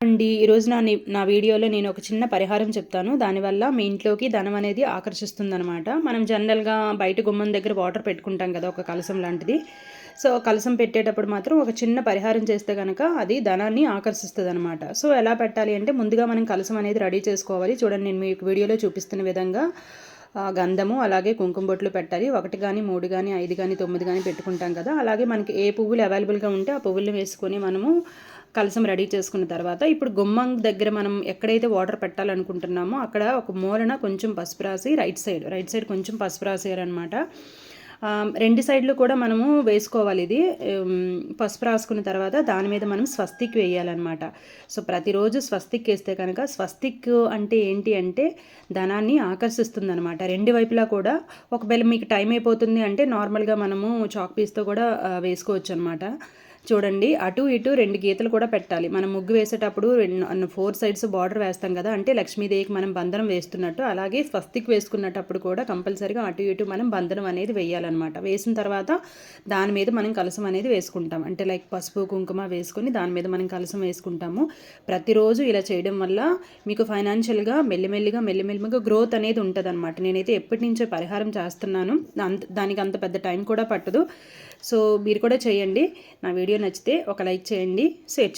అండి ఈరోజు నా వీడియోలో నేను ఒక చిన్న పరిహారం చెప్తాను. దానివల్ల మీ ఇంట్లోకి ధనం అనేది ఆకర్షిస్తుందనమాట. మనం జనరల్గా బయట గుమ్మం దగ్గర వాటర్ పెట్టుకుంటాం కదా, ఒక కలశం లాంటిది. సో కలశం పెట్టేటప్పుడు మాత్రం ఒక చిన్న పరిహారం చేస్తే కనుక అది ధనాన్ని ఆకర్షిస్తుంది అనమాట. సో ఎలా పెట్టాలి అంటే, ముందుగా మనం కలశం అనేది రెడీ చేసుకోవాలి. చూడండి, నేను మీకు వీడియోలో చూపిస్తున్న విధంగా గంధము అలాగే కుంకుమ బొట్లు పెట్టాలి. 1 కానీ 3 కానీ 5 కానీ 9 కానీ పెట్టుకుంటాం కదా, అలాగే మనకి ఏ పువ్వులు అవైలబుల్గా ఉంటే ఆ పువ్వులను వేసుకొని మనము కలసం రెడీ చేసుకున్న తర్వాత, ఇప్పుడు గుమ్మం దగ్గర మనం ఎక్కడైతే వాటర్ పెట్టాలనుకుంటున్నామో అక్కడ ఒక మూలన కొంచెం పసుపు రాసి, రైట్ సైడ్ కొంచెం పసుపు రాసేయాలన్నమాట. 2 సైడ్లు కూడా మనము వేసుకోవాలి. ఇది పసుపు రాసుకున్న తర్వాత దాని మీద మనం స్వస్తిక్ వేయాలన్నమాట. సో ప్రతిరోజు స్వస్తిక్ వేస్తే కనుక, స్వస్తిక్ అంటే ఏంటి అంటే ధనాన్ని ఆకర్షిస్తుంది అనమాట. 2 వైపులా కూడా. ఒకవేళ మీకు టైం అయిపోతుంది అంటే నార్మల్గా మనము చాక్ పీస్తో కూడా వేసుకోవచ్చు అనమాట. చూడండి, అటు ఇటు 2 గీతలు కూడా పెట్టాలి. మనం ముగ్గు వేసేటప్పుడు 4 సైడ్స్ బార్డర్ వేస్తాం కదా, అంటే లక్ష్మీదేవికి మనం బంధనం వేస్తున్నట్టు. అలాగే స్వస్తిక్ వేసుకున్నప్పుడు కూడా కంపల్సరీగా అటు ఇటు మనం బంధనం అనేది వేయాలన్నమాట. వేసిన తర్వాత దాని మీద మనం కలసం అనేది వేసుకుంటాం. అంటే లైక్ పసుపు కుంకుమ వేసుకొని దాని మీద మనం కలసం వేసుకుంటాము. ప్రతిరోజు ఇలా చేయడం వల్ల మీకు ఫైనాన్షియల్గా మెల్లిమెల్లిగా గ్రోత్ అనేది ఉంటుంది అనమాట. నేనైతే ఎప్పటి నుంచో పరిహారం చేస్తున్నాను. దానికి అంత పెద్ద టైం కూడా పట్టదు. సో మీరు కూడా చేయండి. నా వీడియో నచ్చితే ఒక లైక్ చేయండి, షేర్ చేయండి.